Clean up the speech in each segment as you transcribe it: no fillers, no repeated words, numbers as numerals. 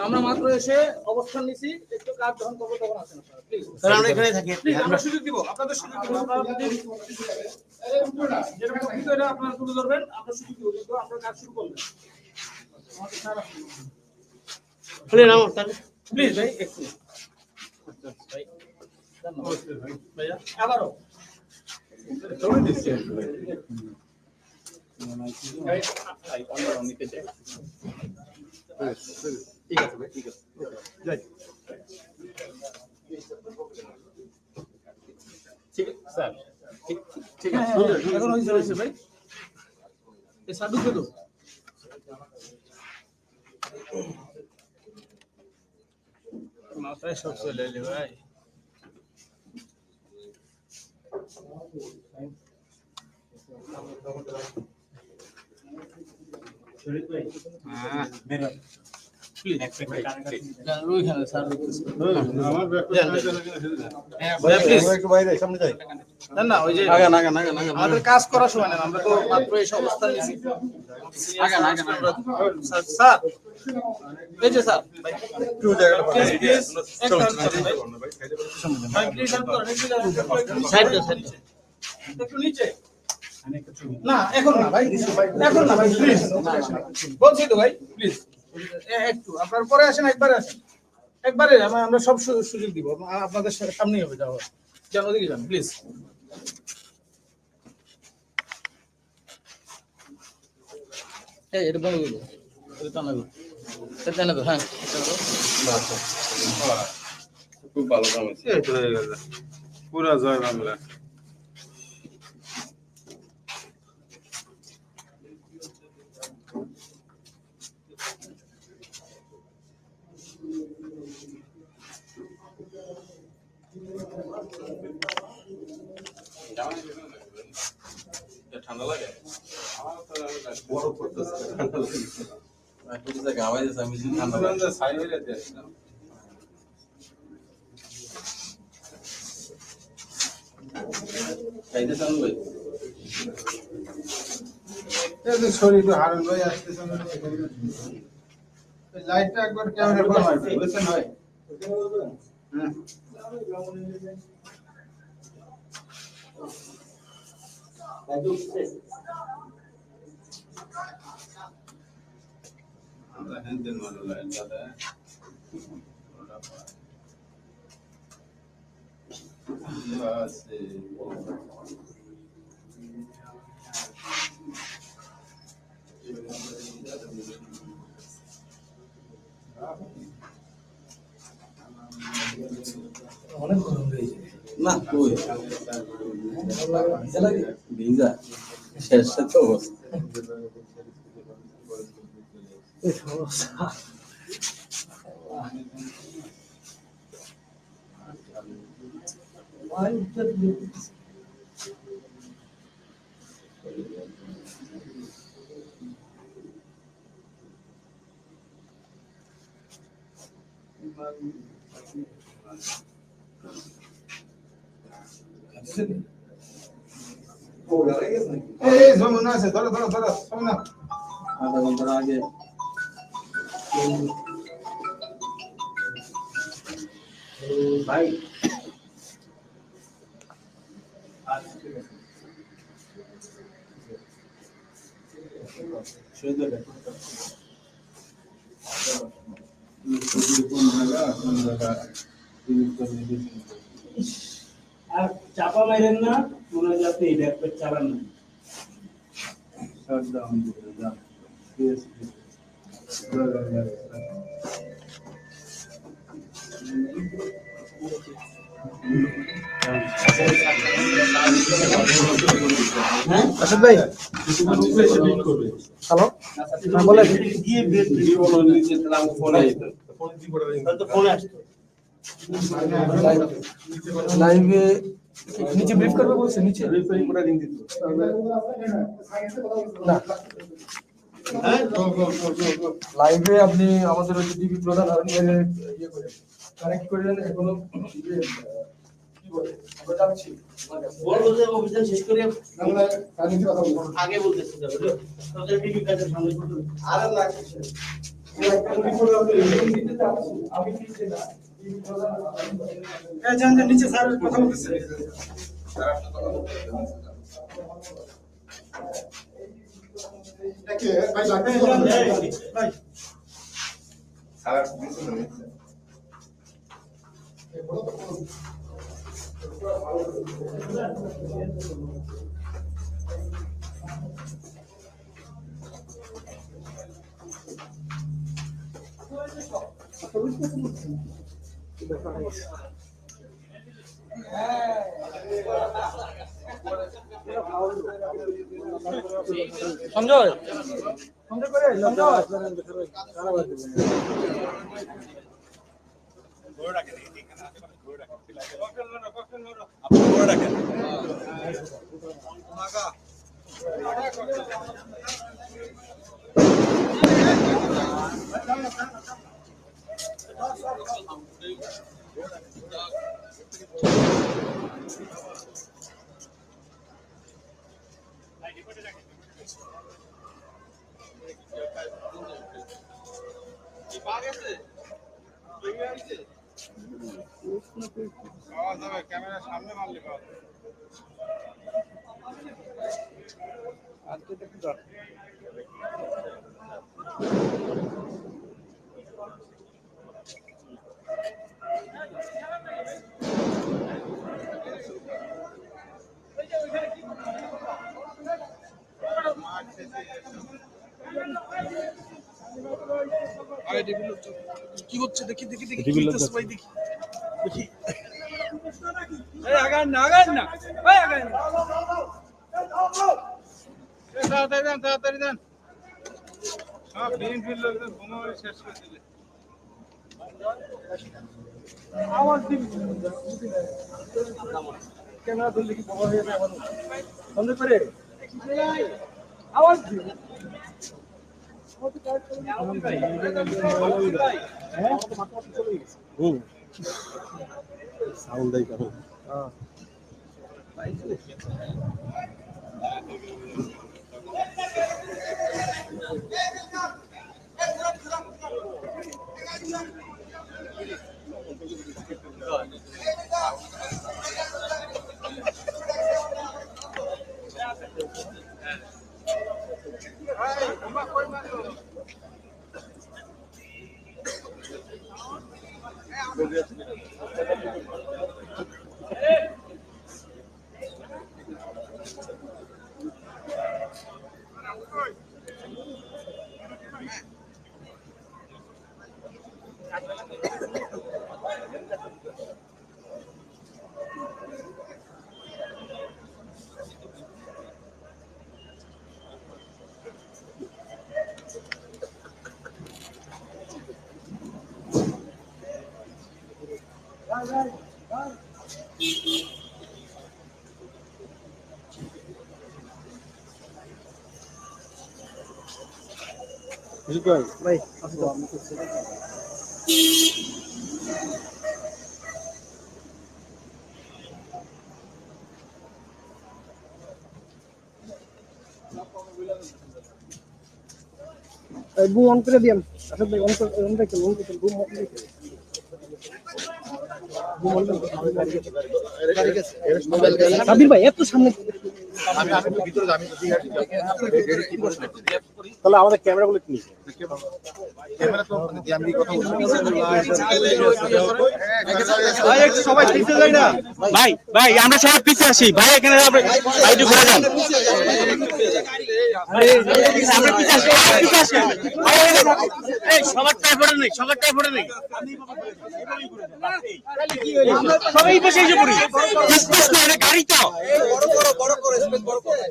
আমরা মাত্র এসে অবস্থান নিছি, একটু কাজ যখন করবো তখন আসেন আপনারা প্লিজ। স্যার আমরা এখানে থাকি। প্লিজ আমরা সুযোগ দিব, আপনাদের সুযোগ দিব। আপনারা প্লিজ যেটা লিখিত এটা আপনারা তুলে ধরবেন, আমরা সুযোগ দিব, কিন্তু আপনারা কাজ শুরু করবেন। আমাদের স্যার শুনে নাও স্যার প্লিজ ভাই একটু। আচ্ছা ভাই ধন্যবাদ ভাইয়া। আবারও ছবি দিচ্ছি ভাই আমরা নিতে চাই। ঠিক আছে ভাই, ঠিক আছে, যাই। ঠিক আছে স্যার, ঠিক আছে। এখন হয়েছে ভাই, এই সাধু কে তো মাথায় সব চলে এলি ভাই। আমাদের কাজ করার সময় না, আমরা তো মাত্র এই অবস্থান নিয়েছি। স্যার এই যে স্যার একটু নিচে না, এখন না ভাই, এখন না ভাই প্লিজ, বলছি তো ভাই প্লিজ একটু আপনার পরে আসেন, একবারে আসেন, একবারে আমরা সব সুযোগ দিব, আপনাদের সামনেই হবে যাওয়া, যেন ওদিকে যান প্লিজ। এটা বন্ধ করবো, হ্যাঁ খুব ভালো কাম হয়েছে, এই তো হয়ে গেছে পুরা জয় বাংলা। ঠান্ডা লাগে বড় করতেছে, ঠান্ডা লাগে গাওয়াইছে, আমি ঠান্ডা লাগে ছাই হয়ে যেতে আসলাম। খাইতে চান ভাই? এই যে শরীফ হারুন ভাই আসতেছেন, লাইটটা একবার ক্যামেরা করে মারবে, বুঝছেন ভাই? হ্যাঁ আমরা হ্যান্ডেল মারো লাইট দাদা আছে। অনেক গরম হয়েছে না কই ভিজা শেষ তো অবস্থা। এই যমুনা আছে, ধরো ধরো ধরো যমুনা। আধা ঘন্টা আগে ভাই আর চাপা মাইরেন না, মনে হয় আপনি এটা একটা চালান না। আসাদ ভাই হ্যালো, বলে গিয়ে ফোনে আসতো লাইভে নিচে ব্রিফ করবে বলছে, নিচে না লাইভে আপনি আমাদের ওই ডিবি প্রধান ইয়ে করে কানেক্ট করে দেন। এখনো কি বলে আমরা যাচ্ছি, বলবো যে অভিযান শেষ করে আমরা কানেক্টে কথা বলবো, আগে বলতেছি বুঝলো তাদের ডিবি কাজের সামনে আর লাগছে। নিচে স্যার কথা বলতেছে সঞ্জয় সঞ্জয় করে সঞ্জয় ক্যামেরার সামনে মারলে কি হচ্ছে দেখি দেখি দেখি দেখি দেখি আগান না তাড়াতাড়ি দেন সব বিএনপির লোকদের বোমা শেষ করে দিলে আওয়াজ দিবি ক্যামেরা ধরলে কি বোমা হয়ে যাবে বন্ধ করে আওয়াজ দিবি সাউন্ড দেয় কারণ ভাই বুম অন করে দিয়াম আসলে ভাই অন করে বুম অন করে সাবির ভাই এত সামনে আমি ভিতরে আমি তাহলে আমাদের ক্যামেরাগুলো কি নিছে ক্যামেরা তো আমি কথা ভাই একটু সবাই পিছে যাই না ভাই আমরা সবাই পিছে আসি ভাই এখানে ভাই একটু ঘুরে যান আরে আমরা পিছে আসি এই সবার টাইপড়ে নেই সবাই বসে এসে পড়ি স্পেস না এটা গাড়ি তো বড় করে স্পেস বড় করে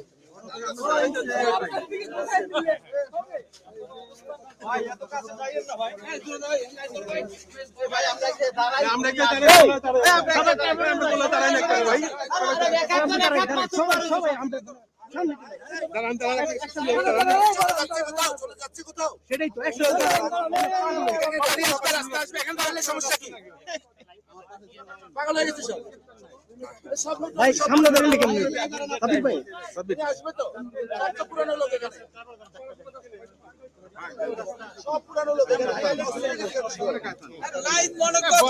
ভাই এত কাছে যাইয়েন না ভাই ভাই আমরা কি দাঁড়াই সবাই ক্যামেরা আমরা বলে দাঁড়াই না ভাই সবাই আমরা দাঁড়ান চলে যাচ্ছে কোথাও সেটাই তো রাস্তা আসবে এখান দাঁড়ালে সমস্যা কি পাগল হয়ে গেছে সব ভাই সামনে দাঁড়ালে কেমন সাবির ভাই আসবে তো পুরানো লোক এখানে সব পুরানো লোক লাইন মনে করো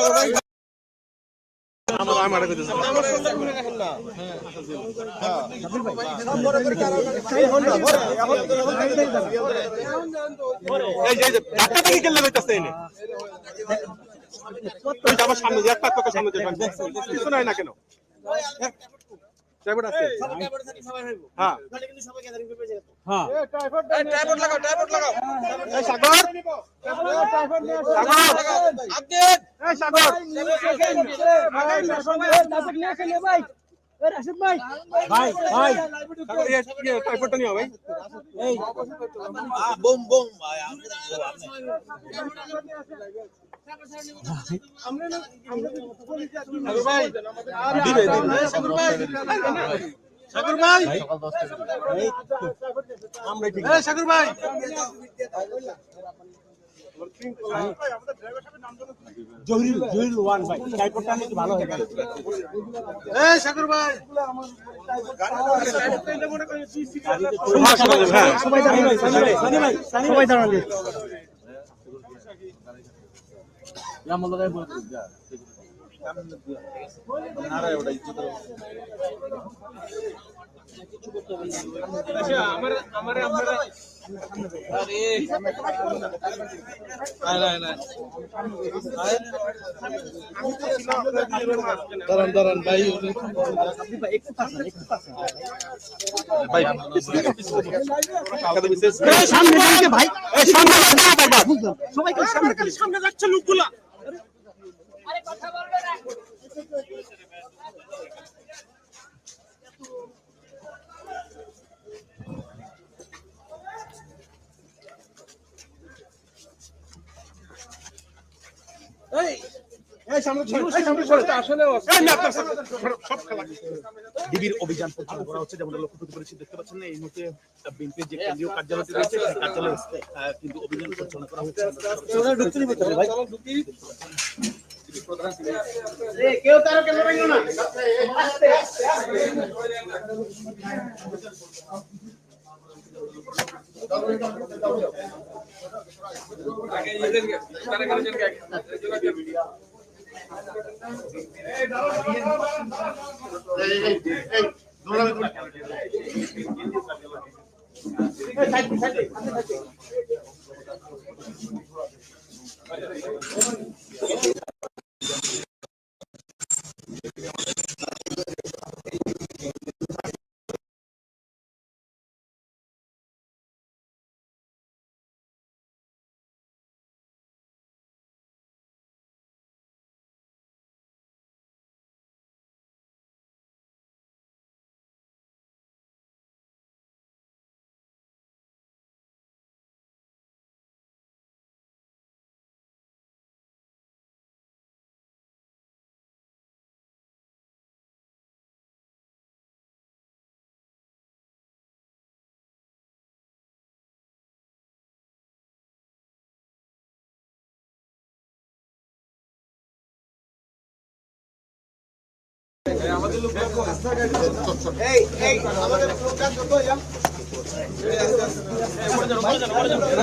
আমার সামনে একটা সামনে কিছু নাই না কেন হ্যাঁ ট্রাইপড লাগাও সাগর টাইপডটা নিও ভাই বোম বোম ভাই সাগর ভাই সাগর ভাই জহিরুল ওয়ান ভাই টাইপডটা নিতে ভালো হয় এই সাগর ভাই সবাই দাঁড়ালে দাঁড়ান ভাই সামনে যাচ্ছে লোকগুলা ডিবির অভিযান পরিচালনা করা হচ্ছে, যেমন লক্ষ্য করতে পেরেছি, দেখতে পাচ্ছেন এই মুহূর্তে বিএনপির যে কেন্দ্রীয় কার্যালয়টি রয়েছে সেই কার্যালয়ে কিন্তু অভিযান পরিচালনা করা হচ্ছে। কেউ তার কেন ভাঙলো না আমাদের লোক এই আমাদের প্রোগ্রাম কত হইলাম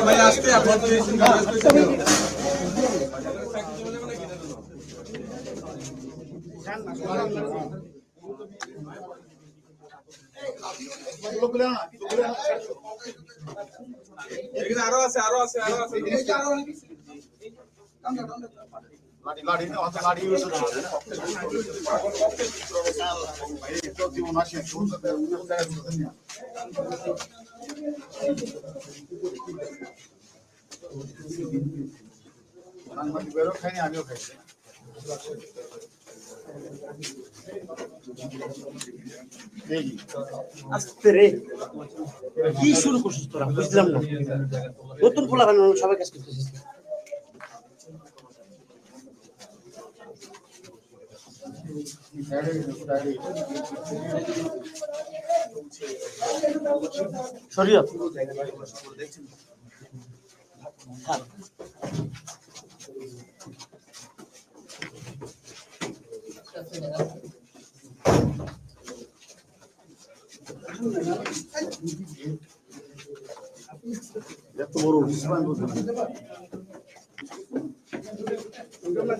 ভাই আজকে আপনি আরো আছে লাড়ি না অত লাড়ি ইউজ হচ্ছে ভাই তো জীবন আছে আমি বেরো খাইনি আমিও খাইছি আস্তে রে কি শুরু করছিস তোরা বুঝলাম না নতুন পোলা বানানো সবাই কাজ করতেছিস শরীয়ত এত বড়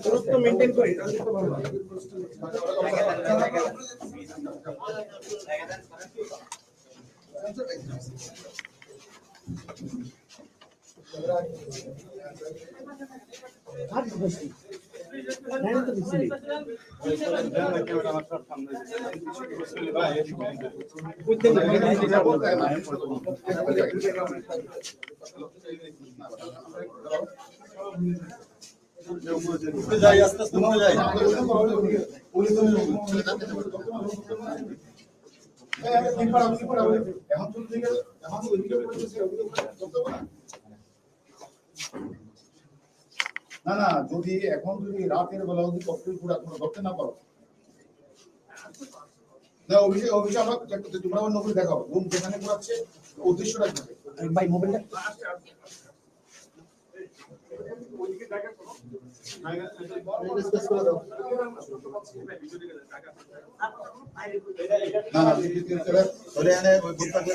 দূরত্ব মেনটেন করি তাহলে তো ভালো হয়। যাই আস্তে আস্তে মনে যায় না না যদি এখন যদি রাতের বেলা যদি ককটেল পুরা কোনো ধরতে না পারো না অভিষেক আমরা তোমরা অন্য করে দেখাও রুম যেখানে পুরাচ্ছে উদ্দেশ্যটা কি ভাই মোবাইলটা না না ধরে এনে ওই বুটটাকে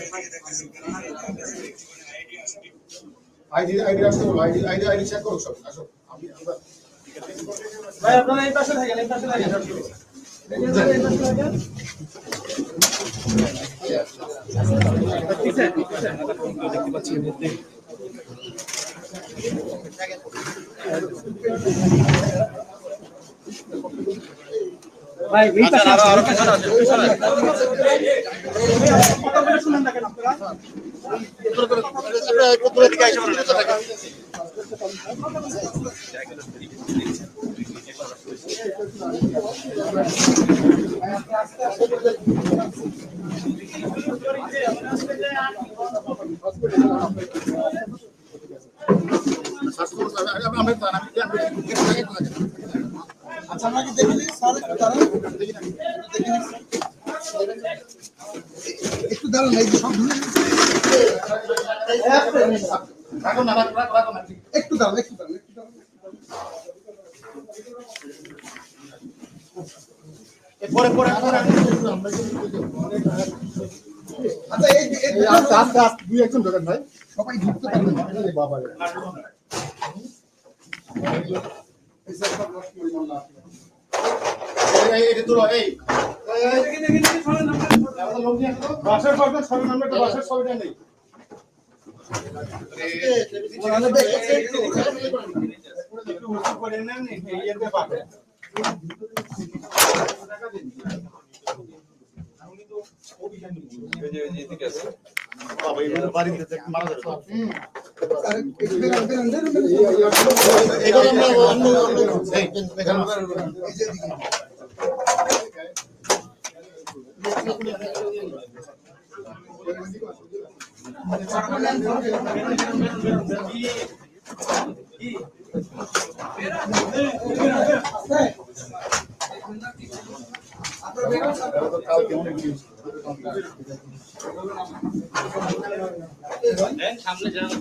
আইডি আসতে বলো আইডি চেক করো সব আসো ভাই আপনারা এই পাশে থাকেন এই পাশে থাকেন দেখতে পাচ্ছি এর মধ্যে ভাই এই পাশে কথাগুলো শুনেন দেখেন আপনারা আচ্ছা আমাকে দেখে দিন স্যার একটু দাঁড়ান এই সব রাখো না রাখো না একটু দাঁড়ান পরে আচ্ছা এই আস্তে দুই একজন ঢোকেন ভাই সবাই ঢুকতে পারবেন না বাবা রে এই তো এই বাসার সরকার সবাই নামে একটা বাসার সবাইটা নেই একটু উঁচু করে নেন এই এতে পাবে বাবা এই বাড়িতে মারা যাবে সামনে যান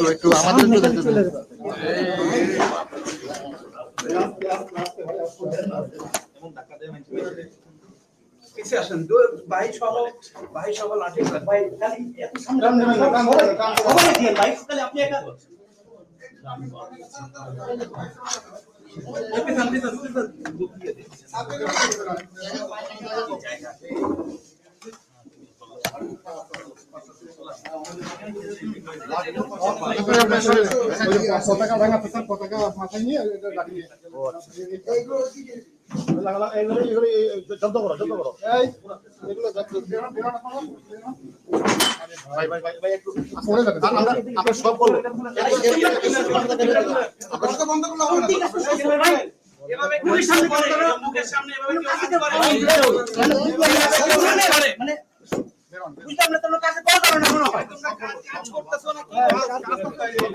একটু আমাদের কিছু আসেন ভাই সহ লাঠি ভাই খালি এত সামনে সবাই দিয়ে ভাই খালি আপনি একা পতাকা ভাঙা পতাকা মাথায় নিয়ে এগুলো জব্দ করো এই এগুলো আমরা সব বলবো বন্ধ করলে হবে না এভাবে পুলিশ সামনে করে মুখের সামনে এভাবে মানে বুঝলাম না তোমরা কাছে কল করো না মনে হয় কাজ করতেছো না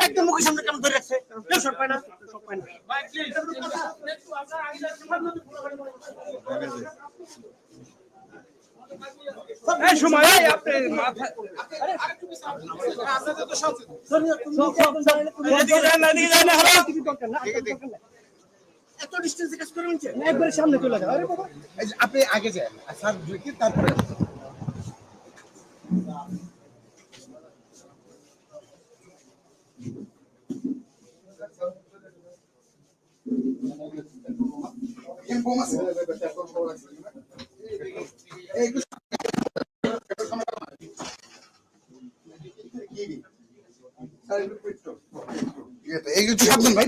একদম মুখের সামনে কেন ধরে রাখছে কেউ সর পায় না ভাই প্লিজ একটু আপনারা আগে এই সময় এই আপনি মাথা আপনাদের তো সচেতন এদিকে যান না এদিকে যান না হ্যালো এত ডিস্টেন্সে কাজ করবেন যে একবারে সামনে চলে যাও। আরে বাবা, এই যে আপনি আগে যান, স্যার ঢুকি তারপরে এম বোম আছে এই এইগুলো সাবধান ভাই।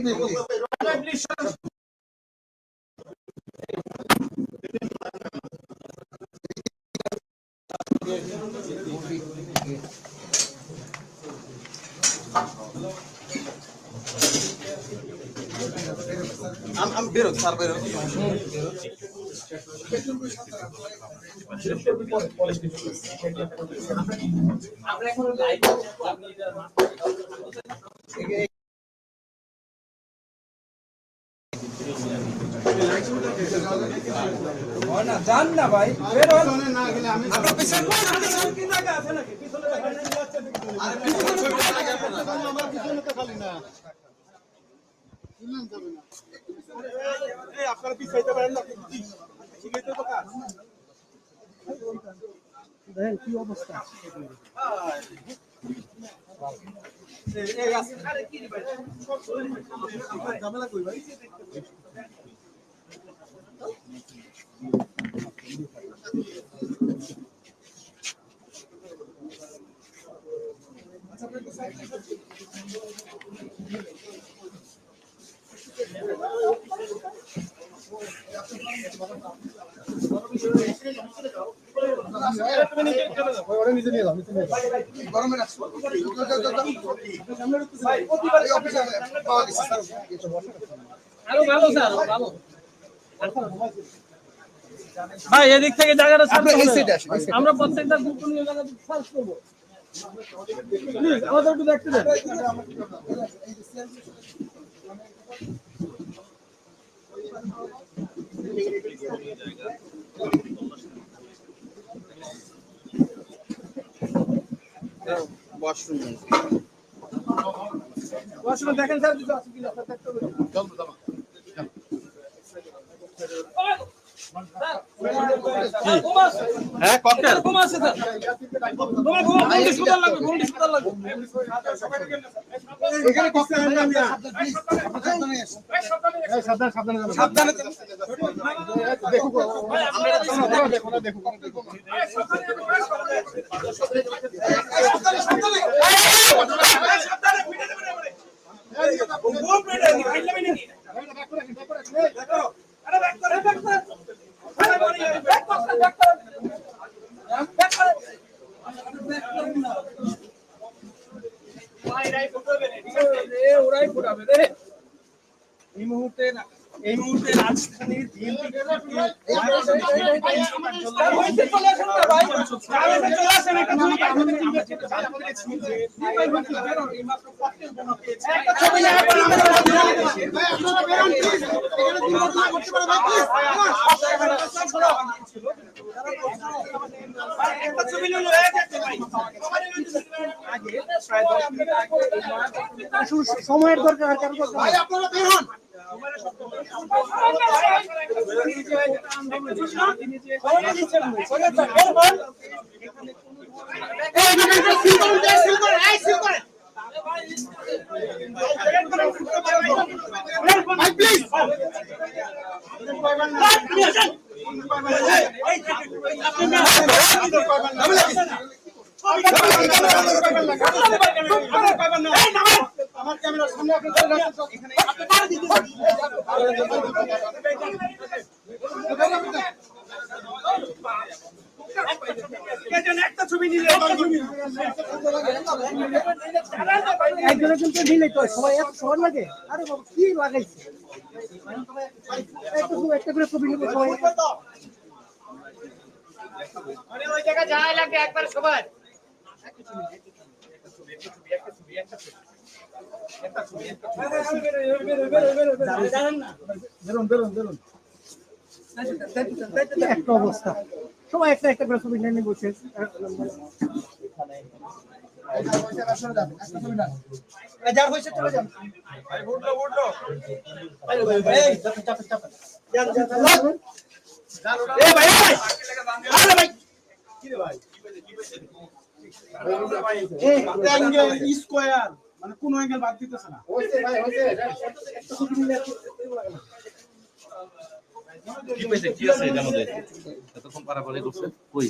আমি বেরো স্যার বেরো যান না ভাই বের হন না গেলে আমি আপনার পিছনে কি জায়গা আছে নাকি পিছনে আমার পিছনে তো খালি না যাবে না। এই আপনারা পিছাইতে পারেন না শিখাইতে তো কাজ দেখেন কি অবস্থা। এই আছে আরে কি ভাই ঝামেলা কই ভাই ওরে নিচে নিয়ে যাও, নিচে নিয়ে যাও। গরমে রাখছো ভাই প্রতিবার এই অফিসে পাওয়া গেছে স্যার। আরো ভালো স্যার ভালো ভাই এদিক থেকে জায়গাটা সার্চ আপনি এই করবেন সাইডে আসেন, এই সাইডে। আমরা প্রত্যেকটা গ্রুপ নিয়ে জায়গাটা সার্চ করব প্লিজ আমাদের একটু দেখতে দেন ওয়াশরুম দেখেন স্যার কিছু আছে কিনা স্যার দেখতে হবে হ্যাঁ ককটেল ঘুম আছে স্যার তোমার ঘুম ডিসপোজাল লাগবে ঘুম ডিসপোজাল লাগবে এখানে কষ্ট হয় না মিয়া। এই সাবধানে সাবধানে যাবেন। সাবধানে দেখো দেখো না দেখো ওরাই ফুটাবে রে এই মুহূর্তে রাজধানীর সময়ের দরকার আর কারো দরকার ভাই আপনারা বের হন ভাই প্লিজ আমার ক্যামেরার সামনে আপনি চলে আসুন এখানে আপনি পারে দিতে একটা ছবি নিলে একজনের কিন্তু নিলে তো সবাই এত সবার লাগে আরে বাবা কি লাগাইছে একটা করে ছবি নিব সবাই মানে ওই জায়গা যাই লাগে একবার সবার বেরোন একটা অবস্থা সবাই একটা একটা করে ছবি নিয়ে বসে যার হয়েছে চলে যান ভাই উঠলো উঠলো এই চাপ চাপ যান এই ভাই আরে ভাই কি রে ভাই এই অ্যাঙ্গেল স্কয়ার মানে কোন অ্যাঙ্গেল বাদ দিতেছে না হয়েছে ভাই হয়েছে একটা ছবি নিয়ে কি পেয়েছে কি আছে এটার মধ্যে এতক্ষণ পারাপারি করছে কই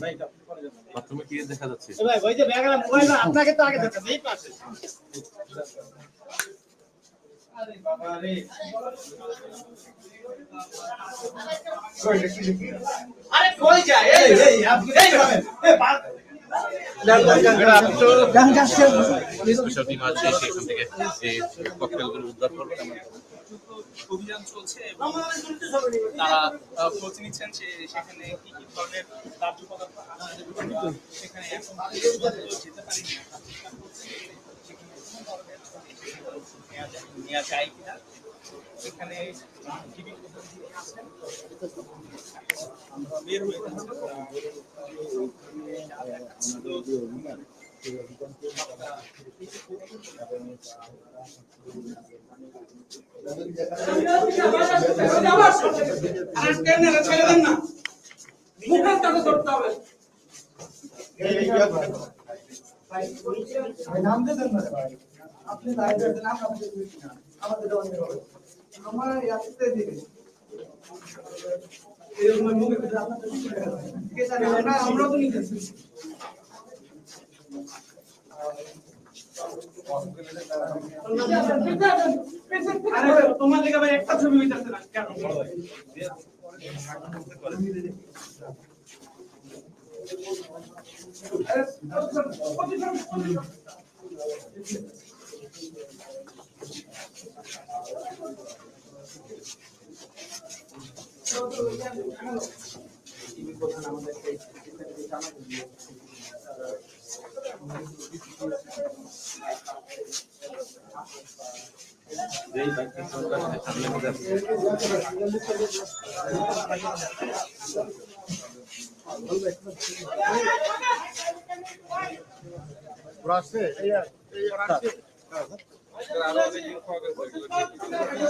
বাথরুমে কি দেখা যাচ্ছে ভাই ওই যে ব্যাগের মোবাইল আপনাকে তো আগে দেখা এই পাশে আরে বাবা রে আরে কই যায় এই আপনি এই ভাবেন স্পেশাল টিম আছে সেখান থেকে এই ককটেলগুলো উদ্ধার করবে অভিযান চলছে এবং তারা খোঁজ নিচ্ছেন সেখানে কি কি ধরনের দাহ্য পদার্থ আছে সেখানে এখন যেতে পারি নেওয়া যায় কিনা এখানে আমরা বের হয়ে ছেড়ে দেন না মুখের কাছে ধরতে হবে নাম দেন না ভাই আপনি লাইভের নাম আমাদের না আমাদের দোকানে হবে আমার ইয়াতে দিবে এরকম মুখে কথা আপনাদের কে জানে আমরা তো নিতেছি আরে তোমার দিকে ভাই একটা ছবি হইতাছে না কেন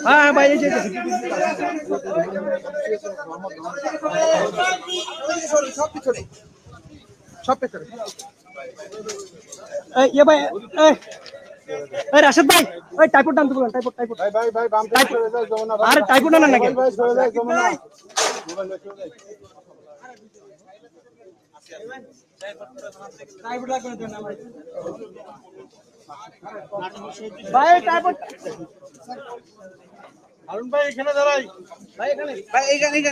হ্যাঁ বাইরে যেতে সব পেছনে এই ভাই এই রাশেদ ভাই ওই টাইপড টানতে বলেন টাইপড ভাই ভাই ভাই বাম থেকে সরে যাও যমুনা ভাই আরে টাইপড না নাকি ভাই সরে যাও যমুনা মোবাইল সরে যাও টাইপড লাগবে না ভাই ভাই টাইপড হারুন ভাই এখানে দাঁড়াই ভাই এখানে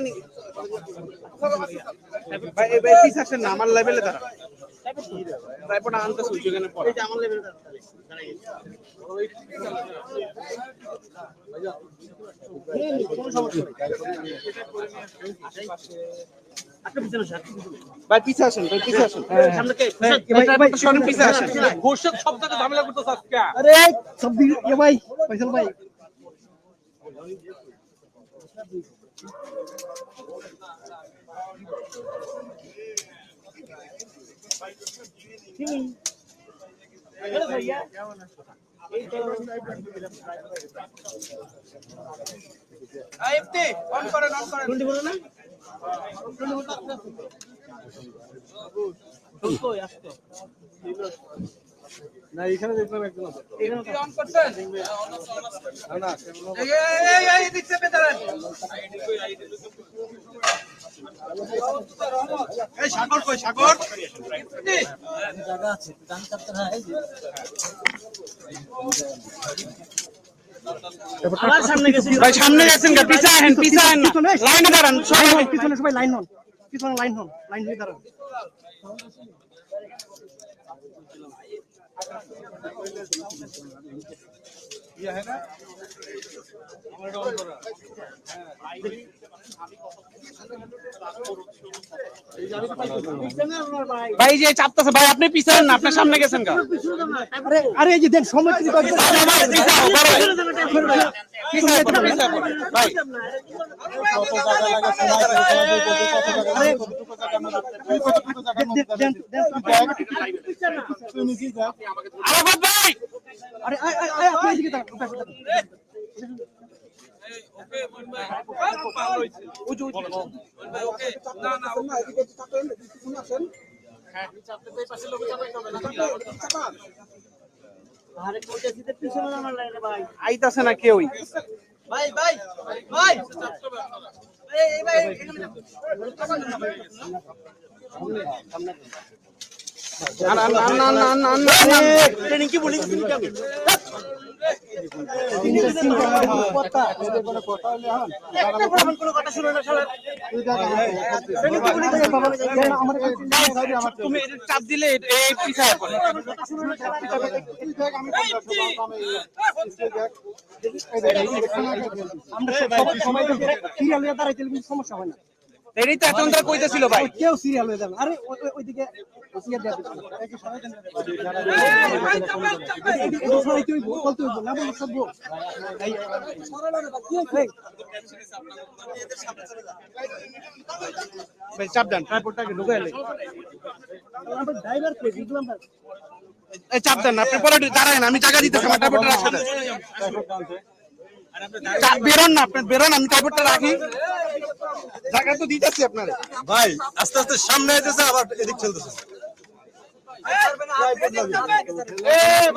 ভাই এই পিস আসেন না আমার লেভেলে দাঁড়া টাইপড আনতে সুযোগ এখানে পড়ে এটা আমার লেভেলে দাঁড়াই ভাই পিছে আসেন সামনে কে ভাই সরেন পিছে আসেন ঘোষক শব্দটা ঝামেলা করতেছ আজকে আরে সব ভাই ফয়সাল ভাই না এখানে দেখলাম একজন অন করছেন না এই দিকতে পেতারেন এই সাগর কই সাগর জায়গা আছে গান করতে না এই আমার সামনে গেছেন ভাই সামনে গেছেন গা পিছে আহেন না লাইনে দাঁড়ান সবাই পিছনে সবাই লাইন হন পিছনে লাইন হয়ে দাঁড়ান ভাই যে চাপতেছে ভাই, আপনি পিছনে না, আপনার সামনে গেছেন কা? আরে এই যে দেন সময় কি ভাই আরাফাত ভাই, আরে আপনি এদিকে তাকান। ওকে মইন ভাই পার হইছে মইন ভাই ওকে না না আরে কোটা দিতে পিছনে নামার লাগে ভাই। আইতাছে না কেউই। ভাই ভাই ভাই এই ভাই ট্রেনিং কি বলি তুমি কেমন কথা কোনো কথা শুনে না শালা ট্রেনিং কি বলি আমার তুমি এটা চাপ দিলে এই পিছায় পড়ে। আমরা সময় সিরিয়াল হয়ে দাঁড়াইতে সমস্যা হয় না। এটাই তো এখন তারা কইতেছিল ভাই। কেউ সিরিয়াল হয়ে যাবে। আরে ওইদিকে চাপ দেন, ট্রাইপডটাকে ঢুকে এলে ড্রাইভার কে বুঝলাম না। এই চাপ দেন, আপনি পরে দাঁড়ায় না, আমি টাকা দিতেছি, আমার ট্রাইপডটা রাখতে দেন। বেরোন না, আপনি বেরোন, আমি ট্রাইপডটা রাখি, জায়গা তো দিতেছি আপনারে। ভাই আস্তে আস্তে সামনে আইতেছে, আবার এদিক চলতেছে।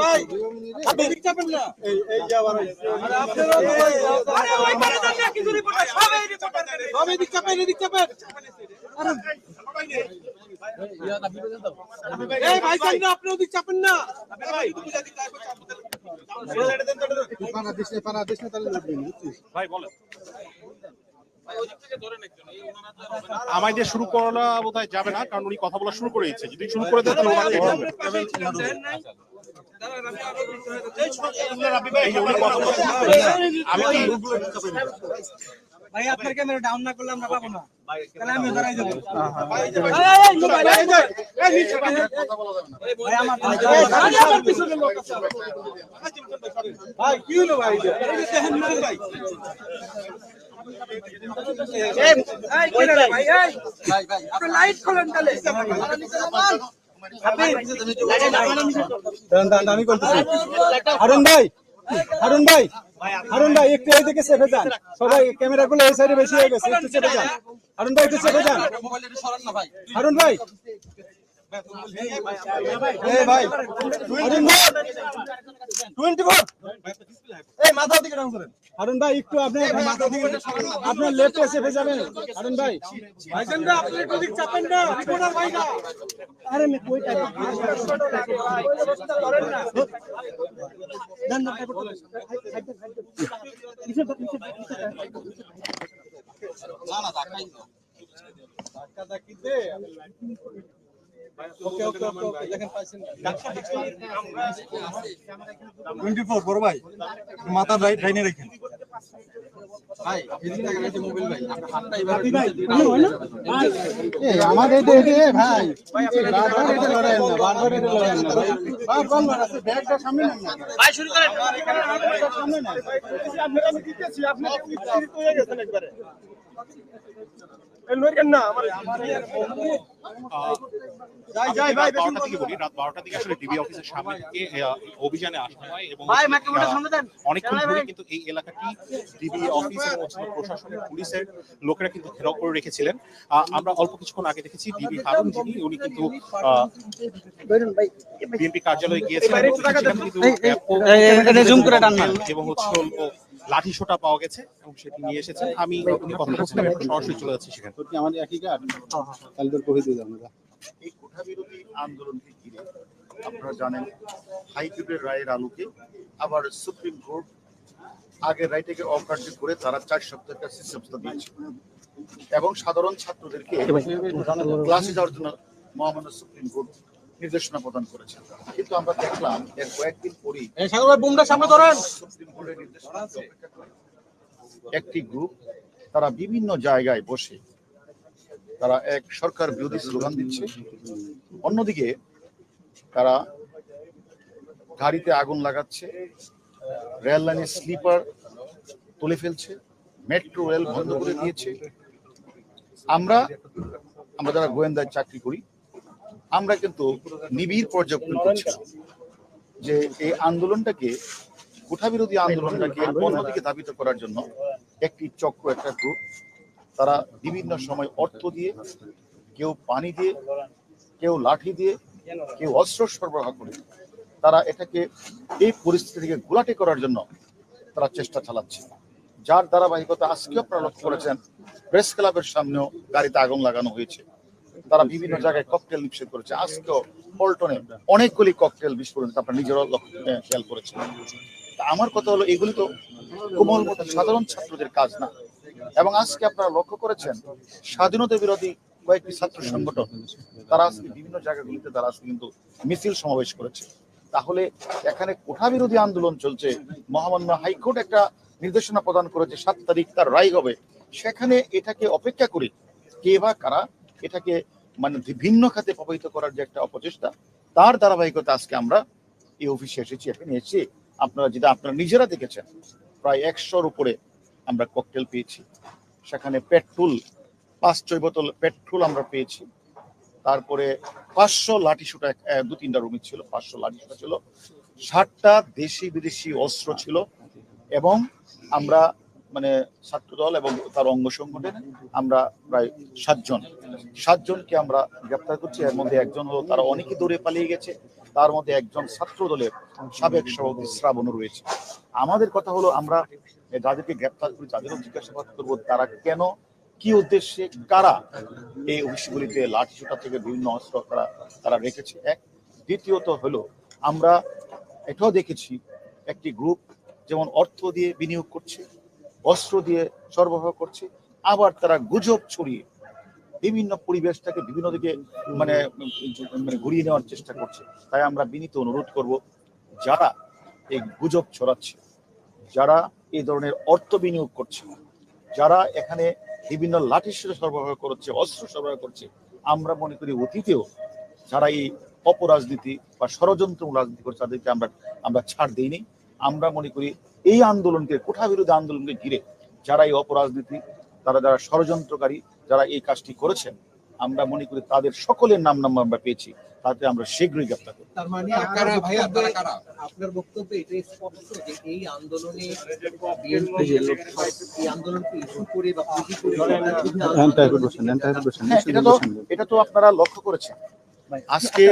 ভাই আপনি এদিক চাপেন না, এই যে আবার সবাই এদিক চাপেন, এদিক চাপেন। এই ভাই চাই না, আপনি ওদিক চাপেন না ভাই। ভাই বলেন আমায় দিয়ে শুরু করা বোধহয় যাবে না, কারণ উনি কথা বলা শুরু করে দিচ্ছে। যদি শুরু করে দেন তাহলে ওনাকে বলবেন। আমি কি ভাই আপনার ক্যামেরা ডাউন না করলে আমরা পাবো না, তাহলে আমি দাঁড়াই যাবো। ভাই আমার ভাই কি হলো ভাই? লাইট খোলেন তাহলে আমি করতেছি। হারুন ভাই, হারুন ভাই, হারুন ভাই একটু এইদিকে চেপে যান। সবাই ক্যামেরা গুলো এই সাইডে বেশি হয়ে গেছে, একটু চেপে যান। হারুন ভাই একটু চেপে যান। হারুন ভাই, এই ভাই, হারুন ভাই 24, এই মাথা দিকে ডাউন করেন। হারুন ভাই একটু আপনি মাথা দিকে, আপনার লেফটে চেপে যাবেন। হারুন ভাই, ভাইজান না আপনি একটু দিক চাপেন না, রিপোর্টার ভাই না। আরে আমি কই টাইপ করেন না। দেন না টাইপ নিচে না না দেখাই না। ধাক্কা ধাক্কি দে। ওকে ওকে ওকে, দেখেন পাইছেন। 24 বড় ভাই, মাথা ডাইনে রাখেন। ভাই এদিকে দেখেন, এই যে মোবাইল ভাই, আপনার হাতটা এবারে এই আমাদের এটা ভাই, বারবার এটা লড়েন না, বারবার এটা লড়েন না ভাই। বারবার লড়াছে, ব্যাগটা সামনে নেন না ভাই শুরু করেন। সামনে নেন। আপনি আমি দিতেছি, আপনি উৎসাহিত হয়ে গেছেন একবারে। এই লড়েন না আমার যাই যাই ভাই। 12টা থেকে বলি, রাত 12টার দিকে আসলে ডিবি অফিসের সামনে থেকে অভিযানে আসা হয় এবং ভাই মাইক্রোফোনটা সামনে দেন। অনেকক্ষণ ধরে কিন্তু এই এলাকাটি ডিবি অফিস এবং প্রশাসনের পুলিশের লোকেরা কিন্তু ঘেরাও করে রেখেছিলেন। আমরা অল্প কিছুক্ষণ আগে দেখেছি ডিবি হারুন যিনি, উনি কিন্তু বিএনপি কার্যালয়ে গিয়েছিলেন এবং হচ্ছে লাঠি সোটা পাওয়া গেছে এবং সেটি নিয়ে এসেছেন। আমি উনি কথা বলছিলাম, সরাসরি চলে যাচ্ছি সেখানে। আমাদের একই কাজ, তাহলে তোর কই দিই আমরা। এই কোঠা বিরোধী আন্দোলনকে ঘিরে আপনারা জানেন হাইকোর্টের রায়ের আলোকে আবার সুপ্রিম কোর্ট আগের রায়টাকে অকার্য করে তারা 4 সপ্তাহের কাছে ব্যবস্থা দিয়েছে এবং সাধারণ ছাত্রদেরকে ক্লাসে যাওয়ার জন্য মহামান্য সুপ্রিম কোর্ট নির্দেশনা প্রদান করেছেন, কিন্তু আমরা দেখলাম এর কয়েকদিন পরই সামনে ধরেন। সুপ্রিম কোর্টের নির্দেশনা অপেক্ষা করে একটি গ্রুপ তারা বিভিন্ন জায়গায় বসে তারা এক সরকার বিরোধী স্লোগান দিচ্ছে, অন্যদিকে তারা গাড়িতে আগুন লাগাচ্ছে, রেল লাইনের স্লিপার তুলে ফেলছে, মেট্রো রেল বন্ধ করে দিয়েছে। আমরা যারা গোয়েন্দায় চাকরি করি আমরা কিন্তু নিবিড় পর্যবেক্ষণ করছিলাম যে এই আন্দোলনটাকে, কোঠা বিরোধী আন্দোলনটাকে অন্যদিকে ধাবিত করার জন্য একটি চক্র, একটা গ্রুপ, তারা বিভিন্ন সময় অর্থ দিয়ে, কেউ পানি দিয়ে, কেউ লাঠি দিয়ে, কেউ অস্ত্র সরবরাহ করে তারা এটাকে এই পরিস্থিতি থেকে ঘোলাটে করার জন্য তারা চেষ্টা চালাচ্ছে। যার ধারাবাহিকতা আজকেও আপনারা লক্ষ্য করেছেন, প্রেস ক্লাবের সামনেও গাড়িতে আগুন লাগানো হয়েছে, তারা বিভিন্ন জায়গায় ককটেল নিক্ষেপ করেছে। আজকেও পল্টনে অনেকগুলি ককটেল বিস্ফোরণ আপনারা নিজেরাও খেয়াল করেছেন। আমার কথা হলো, এগুলি তো কোমল মতো সাধারণ ছাত্রদের কাজ না। এবং আজকে আপনারা লক্ষ্য করেছেন স্বাধীনতা বিরোধী কয়েকটি ছাত্র সংগঠন তারা আজকে বিভিন্ন জায়গাগুলিতে তারা আজকে কিন্তু মিছিল সমাবেশ করেছে। তাহলে এখানে কোঠা বিরোধী আন্দোলন চলছে, মহামান্য হাইকোর্ট একটা নির্দেশনা প্রদান করেছে 7 তারিখ তার রায় হবে, সেখানে এটাকে অপেক্ষা করে কে বা কারা এটাকে মানে ভিন্ন খাতে প্রভাবিত করার যে একটা অপচেষ্টা, তার ধারাবাহিকতা আজকে আমরা এই অফিসে এসেছি। এখানে এসে আপনারা নিজেরা দেখেছেন প্রায় 100-র উপরে আমরা ককটেল পেয়েছি, সেখানে পেট্রোল 5-6 বোতল পেট্রোল আমরা পেয়েছি, তারপরে 500 লাঠিসোঁটা 2-3টা রুমে ছিল, 500 লাঠিসোঁটা ছিল, 60টা দেশি বিদেশি অস্ত্র ছিল। এবং আমরা মানে ছাত্রদল এবং তার অঙ্গ সংগঠনে আমরা প্রায় 7 জনকে আমরা গ্রেপ্তার করছি। এর মধ্যে একজন হলো, তারা অনেকে দৌড়ে পালিয়ে গেছে, তার মধ্যে একজন ছাত্র দলের সাবেক সভাপতি শ্রাবণও রয়েছে। আমাদের কথা হলো, আমরা যাদেরকে গ্রেপ্তার করি তাদেরও জিজ্ঞাসাবাদ করবো তারা কেন, কি উদ্দেশ্যে, কারা এই অফিসগুলিতে লাঠিসোঁটা থেকে বিভিন্ন অস্ত্র তারা রেখেছে। এক, দ্বিতীয়ত হলো, আমরা এটাও দেখেছি একটি গ্রুপ যেমন অর্থ দিয়ে বিনিয়োগ করছে, অস্ত্র দিয়ে সরবরাহ করছে, আবার তারা গুজব ছড়িয়ে বিভিন্ন পরিবেশটাকে বিভিন্ন দিকে মানে ঘুরিয়ে নেওয়ার চেষ্টা করছে। তাই আমরা বিনীত অনুরোধ করব, যারা এই গুজব ছড়াচ্ছে, যারা এই ধরনের অর্থ বিনিয়োগ করছে, যারা এখানে বিভিন্ন লাঠিসোঁটা সরবরাহ করছে, অস্ত্র সরবরাহ করছে, আমরা মনে করি অতীতেও যারা এই অপরাজনীতি বা ষড়যন্ত্র রাজনীতি করছে তাদেরকে আমরা ছাড় দিইনি। আমরা মনে করি এই আন্দোলনকে, কোঠা বিরোধী আন্দোলনকে ঘিরে যারা এই অপরাজনীতি, যারা ষড়যন্ত্রকারী, যারা এই কাজটি করেছেন, আমরা মনে করি তাদের সকলের নাম আমরা পেয়েছি, তাতে আমরা শীঘ্রই গ্রেপ্তার করব। তার মানে আপনার বক্তব্য এটাই স্পষ্ট যে এই আন্দোলনে এই আন্দোলনকে ইস্যু করে বা পুঁজি করে এটা তো আপনারা লক্ষ্য করেছেন, আজকে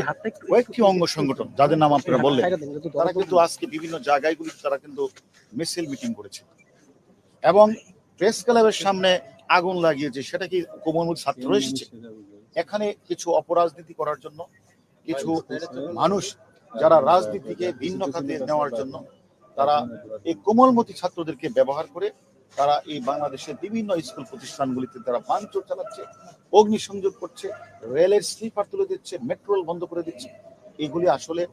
কয়েকটি অঙ্গ সংগঠন যাদের নাম আপনারা বললেন, তারা কিন্তু আজকে বিভিন্ন জায়গাগুলিতে তারা কিন্তু মিছিল মিটিং করেছে এবং প্রেস ক্লাবের সামনে আগুন লাগিয়েছে। সেটা কি কোমলমতি ছাত্র এসেছে? এখানে কিছু অপরাজনীতি করার জন্য, কিছু মানুষ যারা রাজনীতিকে ভিন্ন খাতে নেওয়ার জন্য তারা এই কোমলমতি ছাত্রদেরকে ব্যবহার করে তারা এই বাংলাদেশের বিভিন্ন স্কুল প্রতিষ্ঠানগুলিতে তারা ভাঙচুর চালাচ্ছে, অগ্নিসংযোগ করছে, রেলের স্লিপার তুলে দিচ্ছে, মেট্রো রেল বন্ধ করে দিচ্ছে। এগুলি আসলে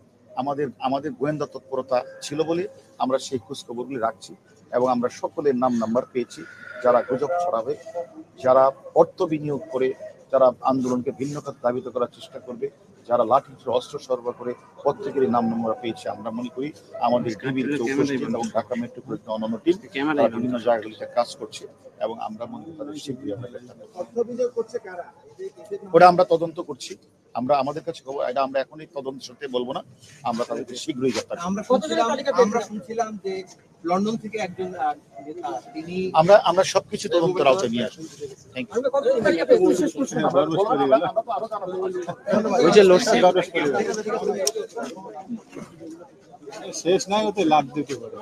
আমাদের গোয়েন্দা তৎপরতা ছিল বলে আমরা সেই খোঁজখবরগুলি রাখছি এবং আমরা সকলের নাম্বার পেয়েছি, যারা গুজব ছড়াবে, যারা অর্থ বিনিয়োগ করে, যারা আন্দোলনকে ভিন্ন খাতে ধাবিত করার চেষ্টা করবে, যারা লাঠি অস্ত্র সরবরাহ করে, প্রত্যেকেরই আমরা পেয়েছি। আমরা মনে করি আমাদের এবং ঢাকা মেট্রোপলিটন অন্যান্য টিম বিভিন্ন জায়গাগুলিতে কাজ করছে এবং আমরা মনে করি তাদের শীঘ্রই ওটা আমরা তদন্ত করছি। আমরা আমাদের কাছে খবর, এটা আমরা এখনই তদন্ত সত্যি বলবো না, আমরা তাদেরকে শীঘ্রই গ্রেফতার করব। আমরা শুনছিলাম যে লন্ডন থেকে একজন নেতা, তিনি আমরা সবকিছু তদন্তের আওতায় নিয়ে আসবো। Thank you. শেষ নাই, ওতে লাভ দিতে পারে।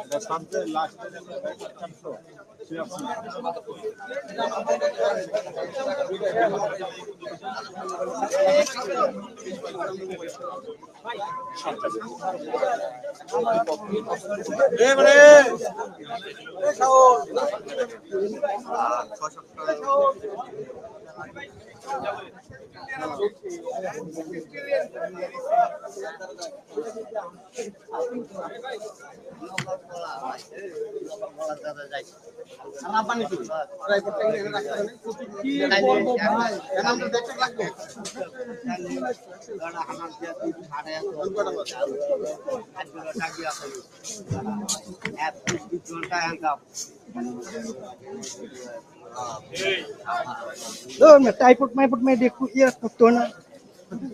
টাইপড মাইপড মে দেখো ইয়া করতে না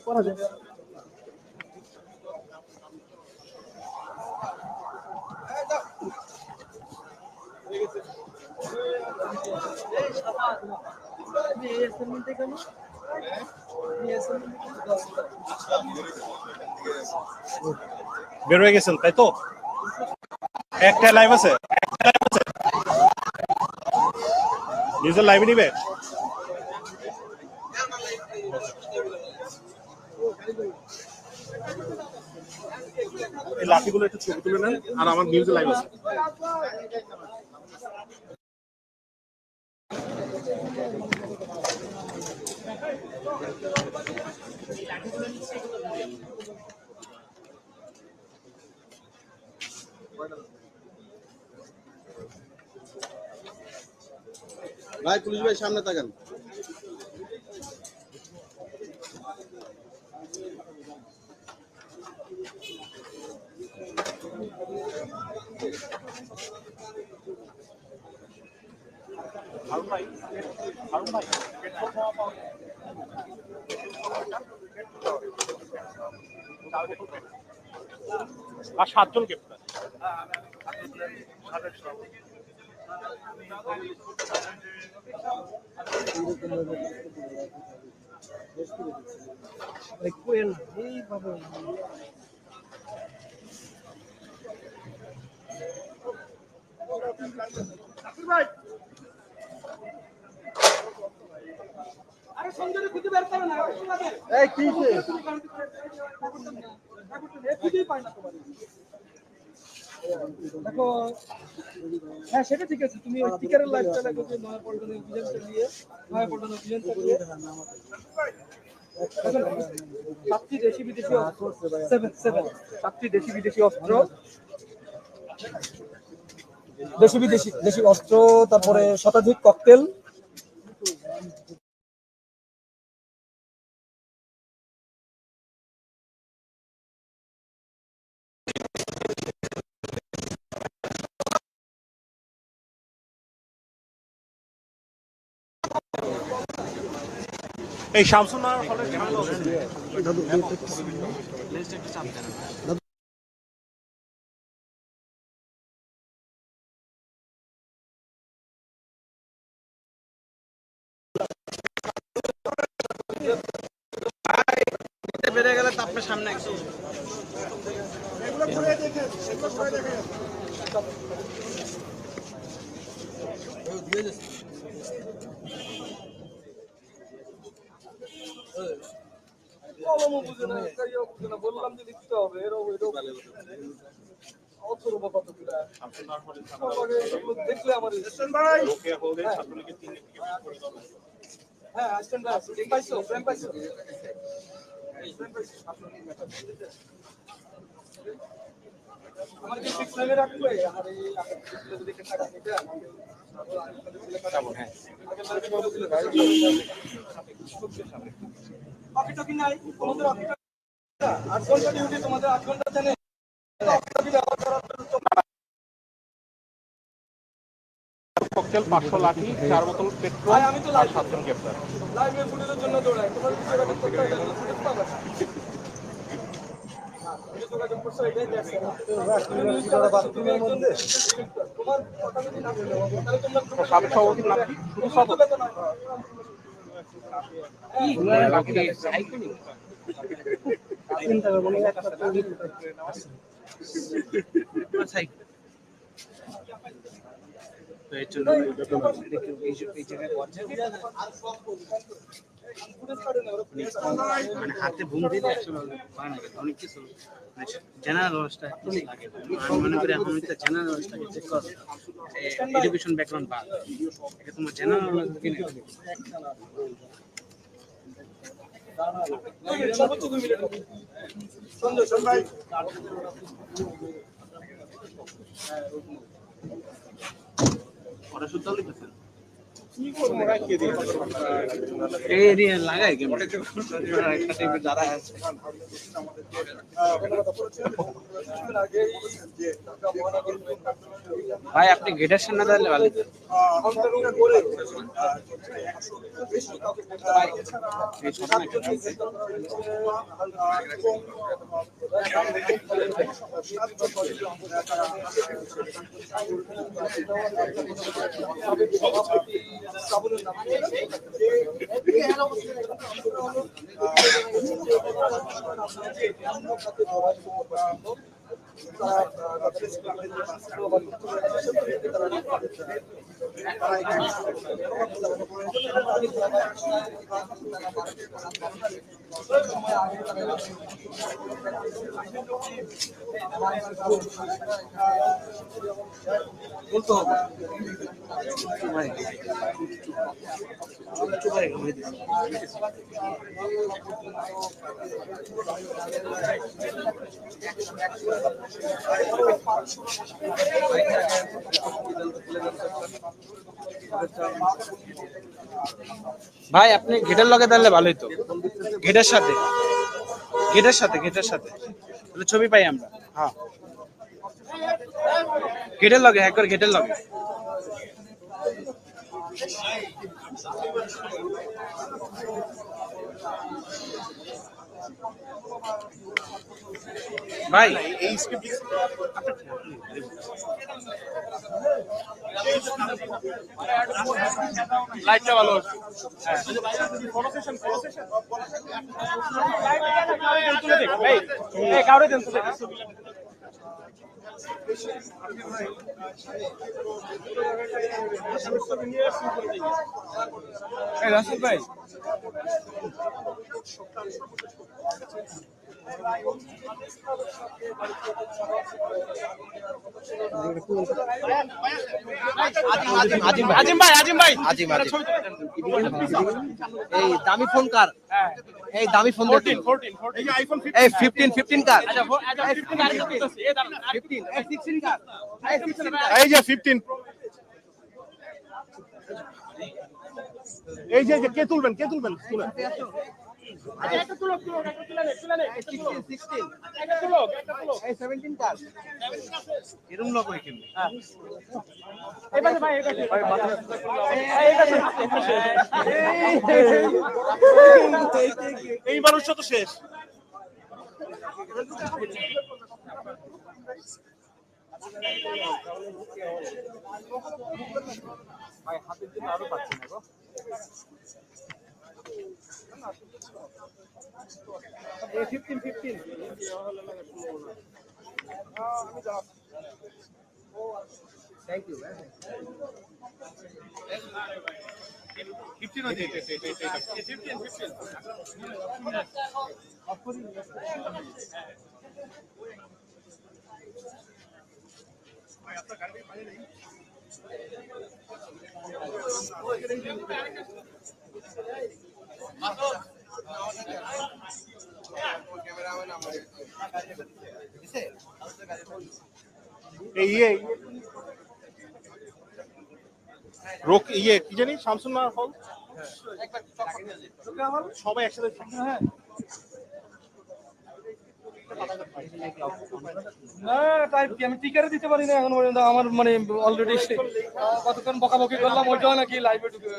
করা যায় বের হয়ে গেছেন তাই তো একটা লাইভ আছে নিজের লাইভে নিবে এই লাঠিগুলো একটু ছবি তুলে নেন আর আমার নিউজে লাইভ আছে ভাই পুলিশ ভাই সামনে তাকান আর 7 জন গ্রেপ্তার দেখো হ্যাঁ সেটা ঠিক আছে তুমি ওই স্টিকারের লাইভ চালা করতে নয়া পল্টনে অভিযান চালিয়ে সাতটি দেশি বিদেশি অস্ত্র 7 দেশি বিদেশি অস্ত্র দেশি অস্ত্র তারপরে শতাধিক ককটেল এই শামসুন্নাহর হলে ঝামেলা হচ্ছে বেড়ে গেলে তাপের সামনে একদম বললাম যে লিখতে হবে দেখলে আমার হ্যাঁ আসছেন পাইছো ফ্রেম পাইছো আমার কি 6 লাইনে রাখবে আর এই দেখে টাকা নিতে বাকি তো কি নাই তোমাদের 8 ঘন্টা ডিউটি তোমাদের 8 ঘন্টা জানে ককটেল 500 লাঠি 4 বোতল পেট্রোল আমি তো লাইভ 7 জন গ্রেপ্তার লাইভে ফুটেজের জন্য দৌড়াই তোমার কিছু একটা করতে হবে ফুটেজ পাবে যোগাযোগ করছো এটাই দেখছো তোমার কথা যদি না বলে তাহলে তোমরা সাবেক সভাপতির নাম কি শুধু সভাপতি চিন্তা করবো না একটা তো এর জন্য এই জায়গায় মানে হাতে বুম দিলে আসলে হয় না, অনেক কিছু জেনারেল নলেজটা লাগে। আমি মনে করি এখন জেনারেল নলেজটাকে চেক করো, এডুকেশন ব্যাকগ্রাউন্ড বাদ, এটা তোমার জেনারেল নলেজ কিনে ওরা সুতাল লিখেছেন এই লাগাই যারা আছে ভাই আপনি গেটের সামনে দাঁড়ালে ভালো। ভাই আপনি গেটের লগে দাঁড়ালে ভালোই তো, গেটের সাথে তাহলে ছবি পাই আমরা। হ্যাঁ গেটের লগে, একবার গেটের লগে। ভাই এই লাইটটা ভালো, কাউরে দেন তো রাসেল ভাই। এই দামি ফোন কার? এই দামি ফোন দেখুন, এই 15 কার? এই যে 15, এই যে কে তুলবেন তুলেন। এরকম লোক হয় কিন্তু এই মানুষটা তো শেষ। হাতের জন্য আরো পাচ্ছি না গো। এই 15 থ্যাংক ইউ। 15 হচ্ছে এটা 15 কি জানি শামসুন নাহার হল, সবাই একসাথে। না তাই আমি টিকারে দিতে পারি না এখন পর্যন্ত। আমার মানে অলরেডি কতক্ষণ বকাবকি করলাম, ওইটাও নাকি লাইভে ঢুকে।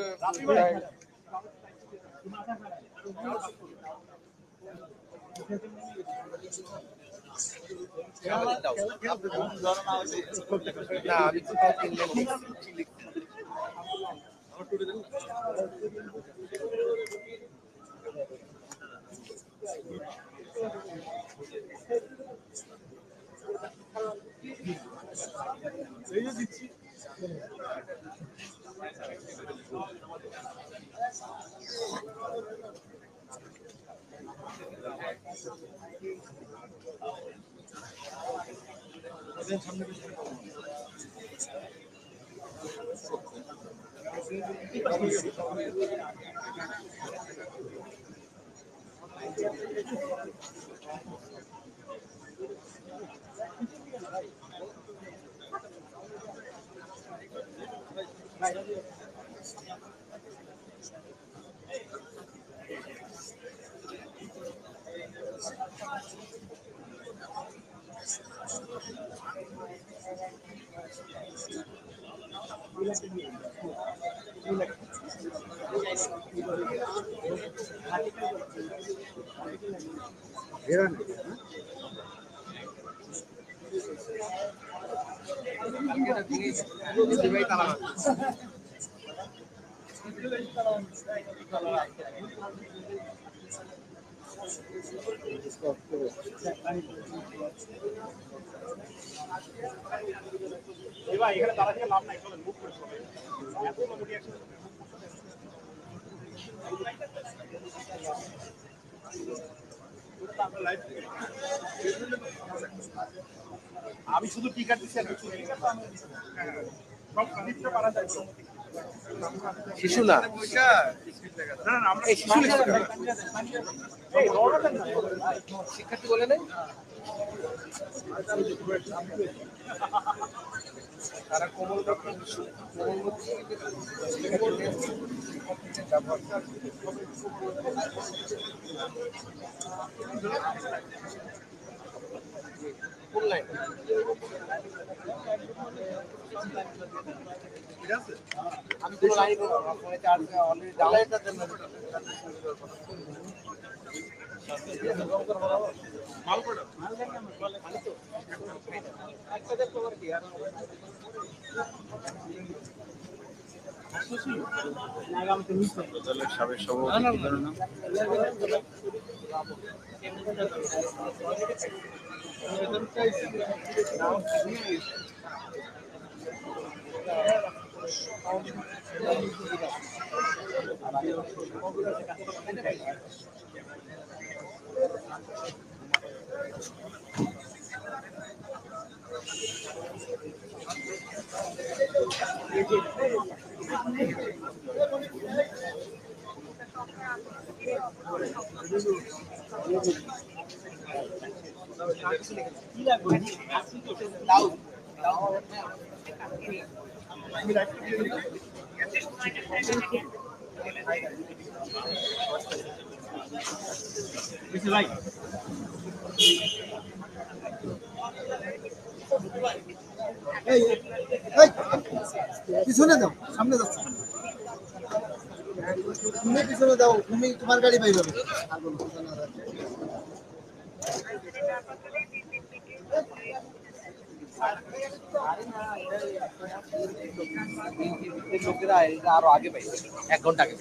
আমি শুধু টিকার দিচ্ছি আর কিছু নেই। সব লিখতে পারা যায় তো। শিশু না না না আমরা শিশু লিখতে শিক্ষার্থী বলে নেই তারা কোমল কোন লাইন আমি কোনো লাইন করবো না ফোনে চার্জ অলরেডি ডাউনলোডটা দেন সাবেক সভাপতি পিছনে দাও সামনে যাচ্ছে তুমি পিছনে দাও তুমি তোমার গাড়ি পাই যাবে লোকেরা এটা আরো আগে পাই 1 ঘন্টা আগে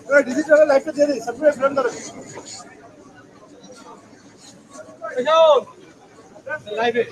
আমরা ডিজিটাল লাইফটা দিয়ে দিই সাবস্ক্রাইব ফ্রেন্ড ধরে লাইভে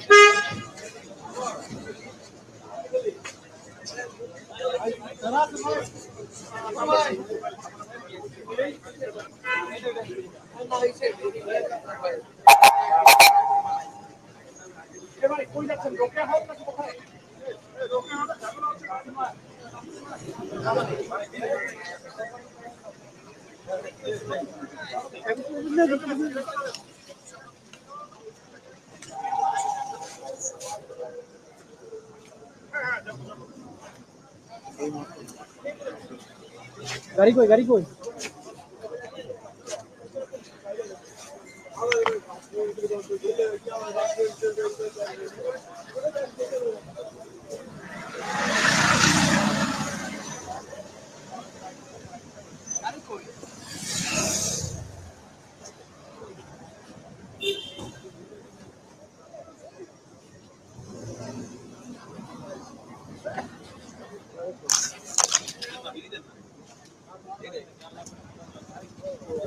গাড়ি কই গাড়ি কই